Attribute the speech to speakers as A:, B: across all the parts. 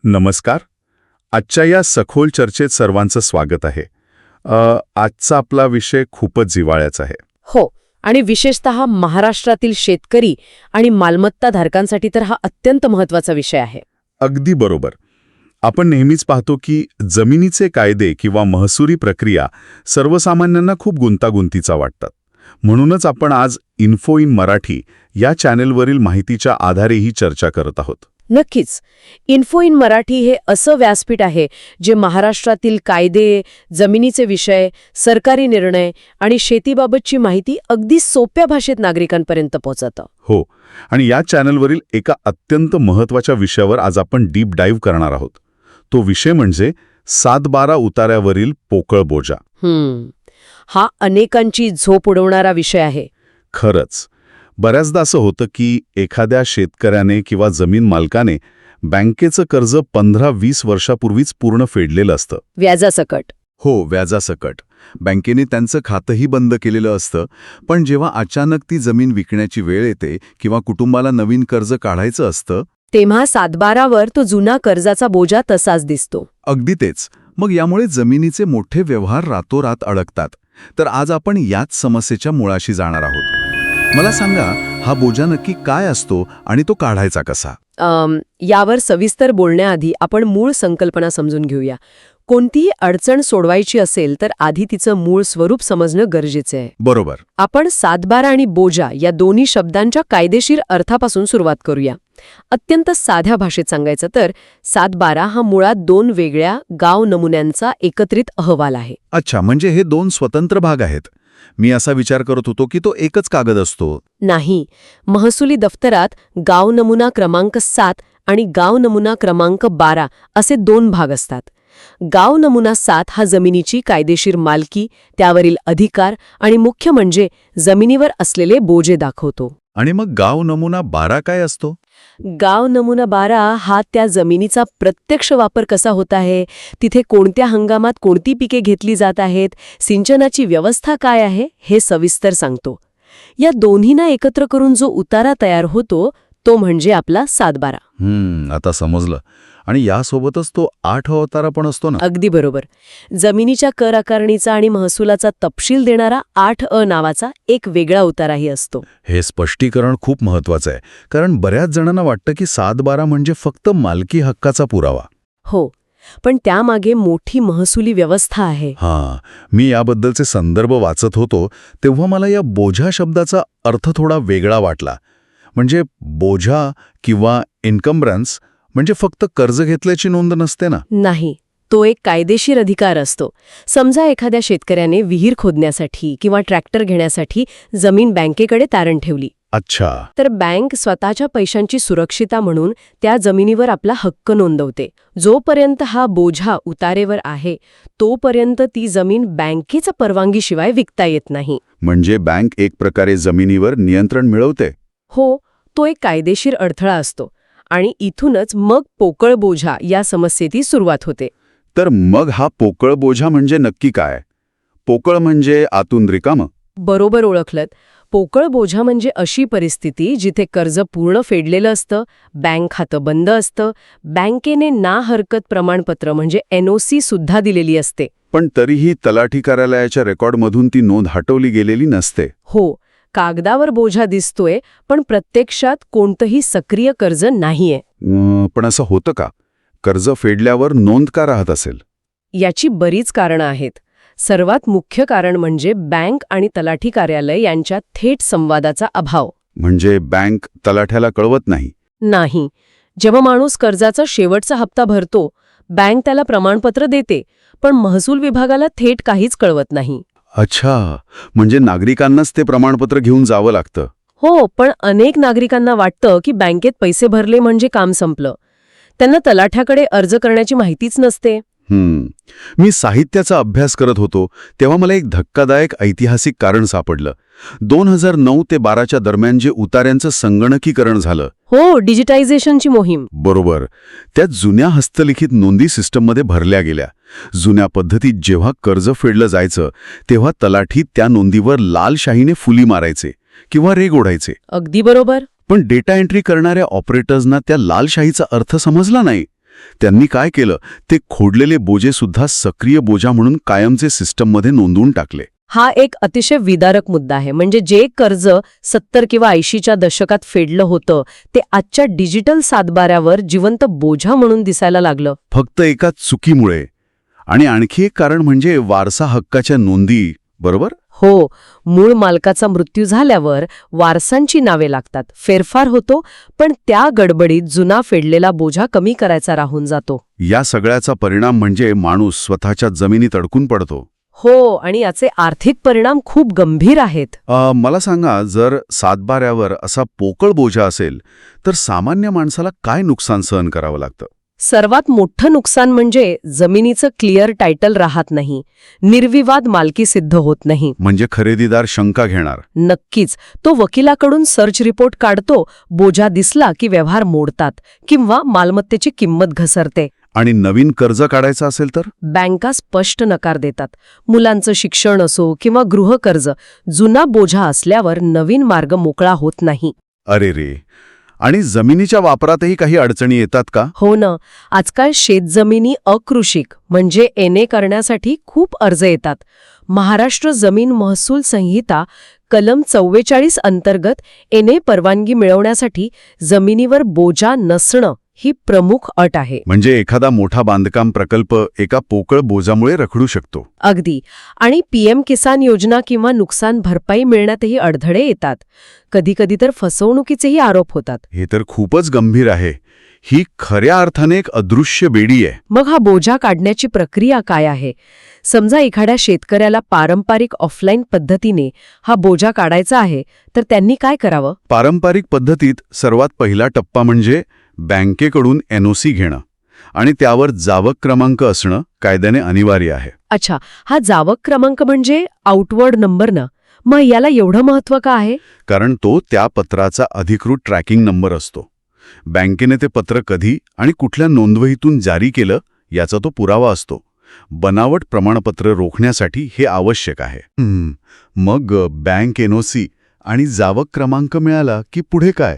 A: नमस्कार. आजच्या या सखोल चर्चेत सर्वांचं स्वागत आहे. आजचा आपला विषय खूपच जिव्हाळ्याचा आहे.
B: हो, आणि विशेषतः महाराष्ट्रातील शेतकरी आणि मालमत्ताधारकांसाठी तर हा अत्यंत महत्त्वाचा विषय आहे.
A: अगदी बरोबर. आपण नेहमीच पाहतो की जमिनीचे कायदे किंवा महसुली प्रक्रिया सर्वसामान्यांना खूप गुंतागुंतीचा वाटतात. म्हणूनच आपण आज इन्फो इन मराठी या चॅनेलवरील माहितीच्या आधारे ही चर्चा करत आहोत.
B: नक्कीच. इन्फो इन मराठी हे असं व्यासपीठ आहे जे महाराष्ट्रातील कायदे, जमिनीचे विषय, सरकारी निर्णय आणि शेतीबाबतची माहिती अगदी सोप्या भाषेत नागरिकांपर्यंत पोहोचवतं.
A: हो, आणि या चॅनलवरील एका अत्यंत महत्त्वाच्या विषयावर आज आपण डीप डाईव्ह करणार आहोत. तो विषय म्हणजे 7/12 उतार्यावरील पोकळ बोजा.
B: हा अनेकांची झोप उडवणारा विषय आहे.
A: खरंच. बऱ्याचदा असं होतं की एखाद्या शेतकऱ्याने किंवा जमीन मालकाने बँकेचं कर्ज 15-20 वर्षापूर्वीच पूर्ण फेडलेलं असतं.
B: व्याजासकट.
A: हो, व्याजासकट. बँकेने त्यांचं खातंही बंद केलेलं असतं. पण जेव्हा अचानक ती जमीन विकण्याची वेळ येते किंवा कुटुंबाला नवीन कर्ज काढायचं असतं,
B: तेव्हा 7/12वर तो जुना कर्जाचा बोजा तसाच दिसतो.
A: अगदी तेच. मग यामुळे जमिनीचे मोठे व्यवहार रातोरात अडकतात. तर आज आपण याच समस्येच्या मुळाशी जाणार आहोत. मला सांगा, हा बोजा नक्की काय असतो आणि तो काढायचा कसा?
B: यावर सविस्तर बोलण्याआधी आपण मूळ संकल्पना समजून घेऊया. कोणतीही अडचण सोडवायची असेल तर आधी तिचं मूळ स्वरूप समजणं गरजेचं आहे.
A: बरोबर.
B: आपण 7/12 आणि बोजा या दोन्ही शब्दांच्या कायदेशीर अर्थापासून सुरुवात करूया. अत्यंत साध्या भाषेत सांगायचं तर 7/12 हा मुळात 2 वेगळ्या गाव नमुन्यांचा एकत्रित अहवाल आहे.
A: अच्छा, म्हणजे हे 2 स्वतंत्र भाग आहेत. मी असा विचार करत होतो की तो एकच कागद असतो.
B: नाही. महसुली दफ्तरात गाव नमुना क्रमांक 7 आणि गाव नमुना क्रमांक 12 असे 2 भाग असतात. गाव नमुना 7 हा जमिनीची कायदेशीर मालकी, त्यावरील अधिकार आणि मुख्य म्हणजे जमिनीवर असलेले बोजे दाखवतो.
A: आणि मग गाव नमुना 12 काय असतो?
B: गाव नमुना 12 हा त्या जमिनीचा प्रत्यक्ष वापर कसा होत आहे, तिथे कोणत्या हंगामात कोणती पिके घेतली जात आहेत, सिंचनाची व्यवस्था काय आहे, हे सविस्तर सांगतो. या दोन्हींना एकत्र करून जो उतारा तयार होतो तो म्हणजे आपला 7/12.
A: आता समजलं. आणि यासोबतच तो 8 उतारा पण असतो ना?
B: अगदी बरोबर. जमिनीच्या कर आकारणीचा आणि महसुलाचा तपशील देणारा 8 नावाचा एक वेगळा उताराही असतो.
A: हे स्पष्टीकरण खूप महत्वाचं आहे, कारण बऱ्याच जणांना वाटतं की 7/12 म्हणजे फक्त मालकी हक्काचा पुरावा.
B: हो, पण त्यामागे मोठी महसुली व्यवस्था आहे.
A: मी याबद्दलचे संदर्भ वाचत होतो तेव्हा मला या बोझा शब्दाचा अर्थ थोडा वेगळा वाटला. म्हणजे बोझा किंवा इन्कम्ब्रन्स म्हणजे फक्त कर्ज घेतल्याची नोंद नसते ना?
B: नाही, तो एक कायदेशीर अधिकार असतो. समजा एखाद्या शेतकऱ्याने विहीर खोदण्यासाठी किंवा ट्रॅक्टर घेण्यासाठी जमीन बँकेकडे तारण ठेवली.
A: अच्छा.
B: तर बँक स्वतःच्या पैशांची सुरक्षिता म्हणून त्या जमिनीवर आपला हक्क नोंदवते. जोपर्यंत हा बोझा उतारेवर आहे तोपर्यंत ती जमीन बँकेच्या परवानगीशिवाय विकता येत नाही.
A: म्हणजे बँक एक प्रकारे जमिनीवर नियंत्रण मिळवते.
B: हो, तो एक कायदेशीर अडथळा असतो. आणि इथूनच मग पोकळ बोझा या समस्येची सुरुवात होते.
A: तर मग हा पोकळ बोझा म्हणजे नक्की काय? पोकळ म्हणजे आतून रिकामं?
B: बरोबर ओळखलत. पोकळ बोझा म्हणजे अशी परिस्थिती जिथे कर्ज पूर्ण फेडलेलं असतं, बँक खातं बंद असतं, बँकेने ना हरकत प्रमाणपत्र म्हणजे NOC सुद्धा दिलेली असते.
A: पण तरीही तलाठी कार्यालयाच्या रेकॉर्डमधून ती नोंद हटवली गेलेली नसते.
B: हो, कागदावर बोझा दिसतोय पण प्रत्यक्षात कोणतंही सक्रिय कर्ज नाहीये.
A: पण असं होतं का? कर्ज फेडल्यावर नोंद का राहत असेल?
B: याची बरीच कारणं आहेत. सर्वात मुख्य कारण म्हणजे बँक आणि तलाठी कार्यालय यांच्यात थेट संवादाचा अभाव.
A: म्हणजे बँक तलाठ्याला कळवत नाही?
B: नाही. जेव्हा माणूस कर्जाचा शेवटचा हप्ता भरतो, बँक त्याला प्रमाणपत्र देते, पण महसूल विभागाला थेट काहीच कळवत नाही.
A: अच्छा, म्हणजे नागरिकांनाच ते प्रमाणपत्र घेऊन जावं लागतं.
B: हो, पण अनेक नागरिकांना वाटतं की बँकेत पैसे भरले म्हणजे काम संपलं. त्यांना तलाठ्याकडे अर्ज करण्याची माहितीच नसते.
A: मी साहित्याचा अभ्यास करत होतो तेव्हा मला एक धक्कादायक ऐतिहासिक कारण सापडलं. 2009 ते 12च्या दरम्यान जे उतार्यांचं संगणकीकरण झालं.
B: हो, डिजिटायझेशनची मोहीम.
A: बरोबर. त्या जुन्या हस्तलिखित नोंदी सिस्टममध्ये भरल्या गेल्या. जुन्या पद्धतीत जेव्हा कर्ज फेडलं जायचं तेव्हा तलाठी त्या नोंदीवर लाल शाईने फुली मारायचे किंवा रेघ ओढायचे.
B: अगदी बरोबर.
A: पण डेटा एंट्री करणाऱ्या ऑपरेटर्सना त्या लाल शाईचा अर्थ समजला नाही. त्यांनी काय केलं, ते खोडलेले बोजे सुद्धा सक्रिय बोजा म्हणून कायमचे सिस्टममध्ये नोंदवून टाकले.
B: हा एक अतिशय विदारक मुद्दा आहे. म्हणजे जे कर्ज 70 किंवा 80च्या दशकात फेडलं होतं ते आजच्या डिजिटल सातबाऱ्यावर जिवंत बोझा म्हणून दिसायला लागलं.
A: फक्त एका चुकीमुळे. आणि आणखी एक कारण म्हणजे वारसा हक्काच्या नोंदी, बरोबर?
B: हो, मूळ मालकाचा मृत्यू झाल्यावर वारसांची नावे लागतात. फेरफार होतो, पण त्या गडबडीत जुना फेडलेला बोझा कमी करायचा राहून जातो.
A: या सगळ्याचा परिणाम म्हणजे माणूस स्वतःच्या जमिनीत अडकून पडतो.
B: हो, आणि याचे आर्थिक परिणाम खूप गंभीर आहेत.
A: मला सांगा, जर सातबाऱ्यावर असा पोकळ बोजा असेल तर सामान्य माणसाला काय नुकसान सहन करावं लागतं?
B: सर्वात मोठं नुकसान म्हणजे जमिनीचं क्लिअर टायटल राहत नाही, निर्विवाद मालकी सिद्ध होत नाही.
A: म्हणजे खरेदीदार शंका घेणार.
B: नक्कीच. तो वकिलाकडून सर्च रिपोर्ट काढतो, बोजा दिसला की व्यवहार मोडतात किंवा मालमत्तेची किंमत घसरते.
A: आणि नवीन कर्ज काढायचं असेल तर
B: बँका स्पष्ट नकार देतात. मुलांचं शिक्षण असो किंवा गृहकर्ज, जुना बोझा असल्यावर नवीन मार्ग मोकळा होत नाही.
A: अरे रे. आणि जमिनीच्या वापरातही काही अडचणी येतात का?
B: हो ना. आजकाल शेतजमिनी अकृषिक म्हणजे एनए करण्यासाठी खूप अर्ज येतात. महाराष्ट्र जमीन महसूल संहिता कलम 44 अंतर्गत एनए परवानगी मिळवण्यासाठी जमिनीवर बोजा नसणं ही प्रमुख अट आहे.
A: म्हणजे एखादा मोठा बांधकाम प्रकल्प एका पोकळ बोजामुळे रखडू शकतो.
B: अगदी. आणि पीएम किसान योजना किंवा नुकसान भरपाई मिळण्यातही अडथळे येतात. कधीकधी तर फसवणुकीचेही आरोप होतात.
A: हे तर खूपच गंभीर आहे. ही खऱ्या अर्थाने एक अदृश्य बेडी आहे.
B: मग हा बोजा काढण्याची प्रक्रिया काय आहे? समजा एखाद्या शेतकऱ्याला पारंपरिक ऑफलाईन पद्धतीने हा बोजा काढायचा आहे, तर त्यांनी काय करावं?
A: पारंपरिक पद्धतीत सर्वात पहिला टप्पा म्हणजे बँकेकडून एनओसी घेणं आणि त्यावर जावक क्रमांक असणं कायद्याने अनिवार्य आहे.
B: अच्छा, हा जावक क्रमांक म्हणजे आउटवर्ड नंबर ना? मग याला एवढं महत्त्व का आहे?
A: कारण तो त्या पत्राचा अधिकृत ट्रॅकिंग नंबर असतो. बँकेने ते पत्र कधी आणि कुठल्या नोंदवहीतून जारी केलं याचा तो पुरावा असतो. बनावट प्रमाणपत्र रोखण्यासाठी हे आवश्यक आहे. मग बँक एनओसी आणि जावक क्रमांक मिळाला की पुढे काय?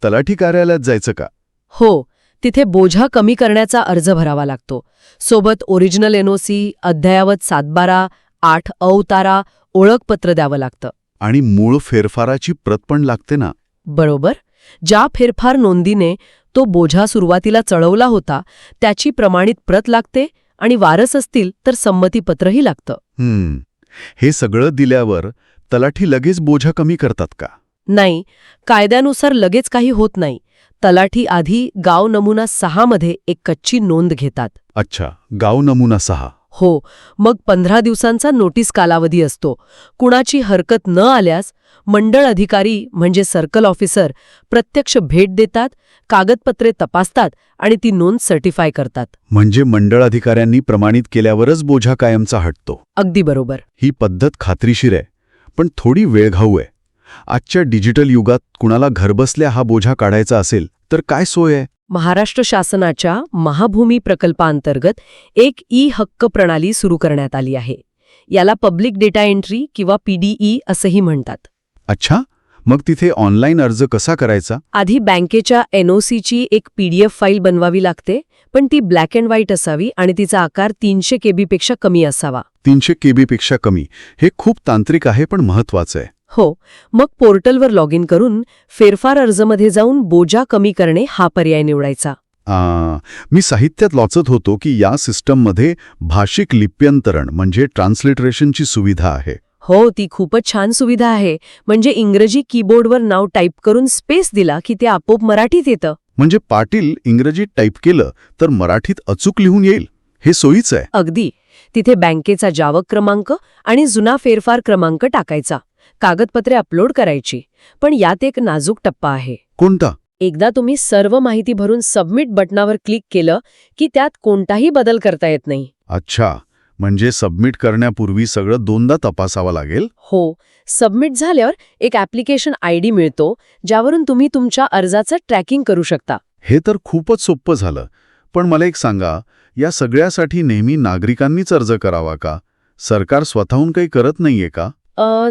A: तलाठी कार्यालयात जायचं का?
B: हो, तिथे बोझा कमी करण्याचा अर्ज भरावा लागतो. सोबत ओरिजिनल एनओसी, अद्ययावत सातबारा, 8 अवतारा, ओळखपत्र द्यावं लागतं.
A: आणि मूळ फेरफाराची प्रत पण लागते ना?
B: बरोबर. ज्या फेरफार नोंदीने तो बोझा सुरुवातीला चढवला होता त्याची प्रमाणित प्रत लागते आणि वारस असतील तर संमतीपत्रही लागतं.
A: हे सगळं दिल्यावर तलाठी लगेच बोझा कमी करतात का?
B: नाही, कायद्यानुसार लगेच काही होत नाही. तलाठी आधी गाव नमुना 6 मध्ये एक कच्ची नोंद घेतात.
A: अच्छा, गाव नमुना 6.
B: हो, मग 15 दिवसांचा नोटीस कालावधी असतो. कुणाची हरकत न आल्यास मंडळ अधिकारी म्हणजे सर्कल ऑफिसर प्रत्यक्ष भेट देतात, कागदपत्रे तपासतात आणि ती नोंद सर्टिफाय करतात.
A: म्हणजे मंडळ अधिकाऱ्यांनी प्रमाणित केल्यावरच बोझा कायमचा हटतो.
B: अगदी बरोबर.
A: ही पद्धत खात्रीशीर आहे, पण थोडी वेळघाऊ आहे. आजच्या डिजिटल युगात कुणाला घरबसल्या हा बोझा काढायचा असेल तर काय सोय आहे?
B: महाराष्ट्र शासनाच्या महाभूमी प्रकल्पांतर्गत एक ई-हक्क प्रणाली सुरू करण्यात आली आहे. याला पब्लिक डेटा एंट्री किंवा पीडीई असंही म्हणतात.
A: अच्छा, मग तिथे ऑनलाईन अर्ज कसा करायचा?
B: आधी बँकेच्या एनओसीची एक पीडीएफ फाईल बनवावी लागते, पण ती ब्लॅक अँड व्हाईट असावी आणि तिचा आकार 300 KB पेक्षा कमी असावा.
A: 300 KB पेक्षा कमी. हे खूप तांत्रिक आहे पण महत्वाचं आहे.
B: हो, मग पोर्टलवर लॉग इन करून फेरफार अर्जमध्ये जाऊन बोजा कमी करणे हा पर्याय निवडायचा.
A: मी साहित्यात वाचत होतो की या सिस्टममध्ये भाषिक लिप्यंतरण म्हणजे ट्रान्सलिटरेशनची सुविधा आहे.
B: हो, ती खूपच छान सुविधा आहे. म्हणजे इंग्रजी कीबोर्डवर नाव टाईप करून स्पेस दिला की ते आपोआप मराठीत येतं.
A: म्हणजे पाटील इंग्रजीत टाईप केलं तर मराठीत अचूक लिहून येईल. हे सोयीचं आहे.
B: अगदी. तिथे बँकेचा जावक क्रमांक आणि जुना फेरफार क्रमांक टाकायचा. कागदपत्रे अपलोड करायची. पण यात एक नाजूक टप्पा आहे.
A: कोणता?
B: एकदा तुम्ही सर्व माहिती भरून सबमिट बटनावर क्लिक केलं की त्यात कोणताही बदल करता येत नाही.
A: अच्छा, म्हणजे सबमिट करण्यापूर्वी सगळं दोनदा तपासावं लागेल?
B: हो, सबमिट झाल्यावर एक ॲप्लिकेशन आयडी मिळतो ज्यावरून तुम्ही तुमच्या अर्जाचं ट्रॅकिंग करू शकता.
A: हे तर खूपच सोपं झालं. पण मला एक सांगा, या सगळ्यासाठी नेहमी नागरिकांनीच अर्ज करावा का? सरकार स्वतःहून काही करत नाहीये का?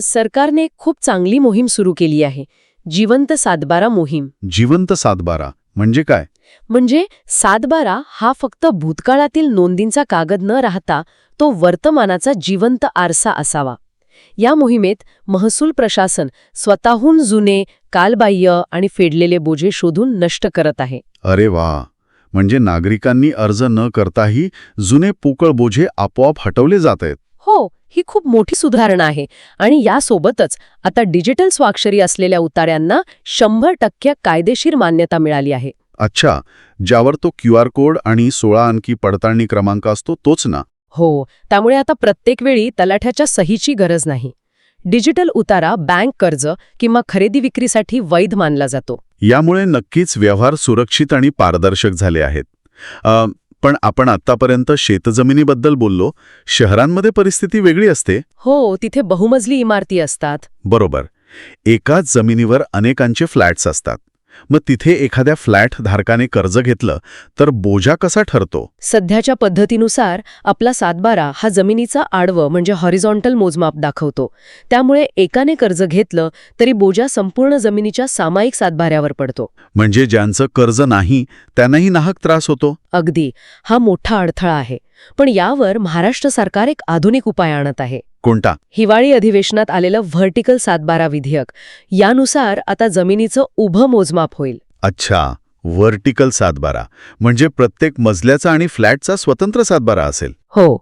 B: सरकारने खूप चांगली मोहीम सुरू केली आहे. जिवंत सातबारा मोहीम.
A: जिवंत सातबारा म्हणजे काय?
B: म्हणजे 7/12 हा फक्त भूतकाळातील नोंदींचा कागद न राहता तो वर्तमानाचा जिवंत आरसा असावा. या मोहिमेत महसूल प्रशासन स्वतःहून जुने, कालबाह्य आणि फेडलेले बोजे शोधून नष्ट करत आहे.
A: अरे वा, म्हणजे नागरिकांनी अर्ज न करताही जुने पोकळ बोझे आपोआप हटवले जात आहेत.
B: हो, ही खूप मोठी सुधारणा आहे. आणि यासोबतच आता डिजिटल स्वाक्षरी असलेल्या उतार्यांना 100% कायदेशीर मान्यता मिळाली आहे.
A: अच्छा, ज्यावर तो QR कोड आणि 16 अंकी पडताळणी क्रमांक असतो तोच ना?
B: हो, त्यामुळे आता प्रत्येक वेळी तलाठ्याच्या सहीची गरज नाही. डिजिटल उतारा बँक कर्ज किंवा खरेदी विक्रीसाठी वैध मानला जातो.
A: यामुळे नक्कीच व्यवहार सुरक्षित आणि पारदर्शक झाले आहेत. पण आपण आत्तापर्यंत शेतजमिनीबद्दल बोललो. शहरांमध्ये परिस्थिती वेगळी असते.
B: हो, तिथे बहुमजली इमारती असतात.
A: बरोबर. एकाच जमिनीवर अनेकांचे फ्लॅट्स असतात. मग तिथे एखाद्या फ्लॅट धारकाने कर्ज घेतलं तर बोजा कसा ठरतो?
B: सध्याच्या पद्धतीनुसार आपला 7/12 हा जमिनीचा आडवं म्हणजे हॉरिझॉन्टल मोजमाप दाखवतो. त्यामुळे एकाने कर्ज घेतलं तरी बोजा संपूर्ण जमिनीच्या सामायिक 7/12वर पडतो.
A: म्हणजे ज्यांचं कर्ज नाही त्यांनाही नाहक त्रास होतो.
B: अगदी, हा मोठा अडथळा आहे. पण यावर महाराष्ट्र सरकार एक आधुनिक उपाय आणत आहे.
A: कोणता?
B: हिवाळी अधिवेशनात आलेलं व्हर्टिकल 7/12 विधेयक. यानुसार आता जमिनीचं उभं मोजमाप होईल.
A: अच्छा, व्हर्टिकल 7/12 म्हणजे प्रत्येक मजल्याचा आणि फ्लॅटचा स्वतंत्र 7/12 असेल.
B: हो,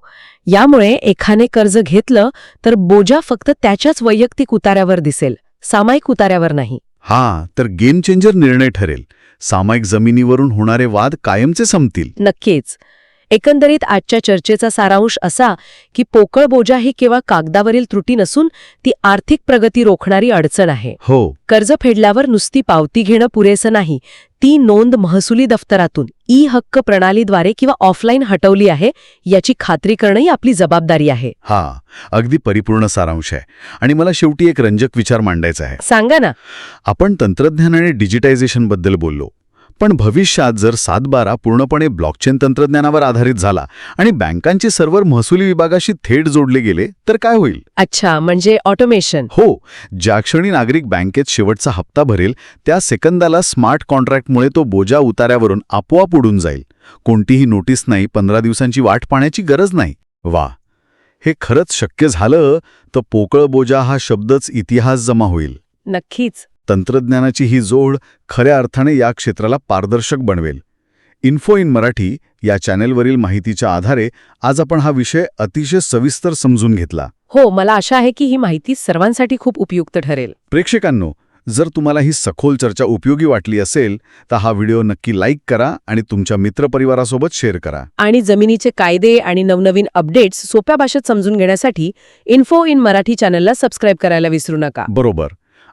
B: यामुळे एकाने कर्ज घेतलं तर बोजा फक्त त्याच्याच वैयक्तिक उतार्यावर दिसेल, सामायिक उतार्यावर नाही.
A: हा, तर गेम चेंजर निर्णय ठरेल. सामायिक जमिनीवरून होणारे वाद कायमचे संपतील.
B: नक्कीच. एकंदरीत आजच्या चर्चेचा सारांश असा की पोकळ बोजा ही केवळ कागदावरील त्रुटी नसून ती आर्थिक प्रगती रोखणारी अडचण आहे.
A: हो,
B: कर्ज फेडल्यावर नुसती पावती घेणं पुरेसं नाही. ती नोंद महसुली दफ्तरातून ई-हक्क प्रणालीद्वारे किंवा ऑफलाईन हटवली आहे याची खात्री करणंही आपली जबाबदारी आहे.
A: हा, अगदी परिपूर्ण सारांश आहे. आणि मला शेवटी एक रंजक विचार मांडायचा आहे.
B: सांगा ना.
A: आपण तंत्रज्ञान आणि डिजिटायझेशनबद्दल बोललो. पण भविष्यात जर 7/12 पूर्णपणे ब्लॉकचेन तंत्रज्ञानावर आधारित झाला आणि बँकांचे सर्व्हर महसुली विभागाशी थेट जोडले गेले तर काय होईल?
B: अच्छा, म्हणजे ऑटोमेशन.
A: हो, ज्या क्षणी नागरिक बँकेत शेवटचा हप्ता भरेल त्या सेकंदाला स्मार्ट कॉन्ट्रॅक्टमुळे तो बोजा उतार्यावरून आपोआप उडून जाईल. कोणतीही नोटीस नाही, 15 दिवसांची वाट पाहण्याची गरज नाही. वा, हे खरंच शक्य झालं तर पोकळ बोजा हा शब्दच इतिहास जमा होईल.
B: नक्कीच.
A: तंत्रज्ञानाची ही जोड खऱ्या अर्थाने या क्षेत्राला पारदर्शक बनवेल. इन्फो इन मराठी या चॅनेलवरील माहितीच्या आधारे आज आपण हा विषय अतिशय सविस्तर समजून घेतला.
B: हो, मला आशा आहे की ही माहिती सर्वांसाठी खूप उपयुक्त ठरेल.
A: प्रेक्षकांनो, जर तुम्हाला ही सखोल चर्चा उपयोगी वाटली असेल तर हा व्हिडिओ नक्की लाईक करा आणि तुमच्या मित्रपरिवारासोबत शेअर करा.
B: आणि जमिनीचे कायदे आणि नवनवीन अपडेट्स सोप्या भाषेत समजून घेण्यासाठी इन्फो इन मराठी चॅनलला सबस्क्राईब करायला विसरू नका.
A: बरोबर.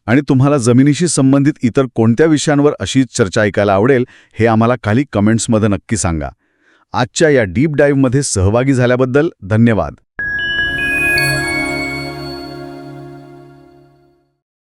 A: आणि तुम्हाला जमिनीशी संबंधित इतर कोणत्या विषयांवर अशीच चर्चा ऐकायला आवडेल हे आम्हाला खाली कमेंट्समध्ये नक्की सांगा. आजच्या या डीप डाईव्हमध्ये सहभागी झाल्याबद्दल धन्यवाद.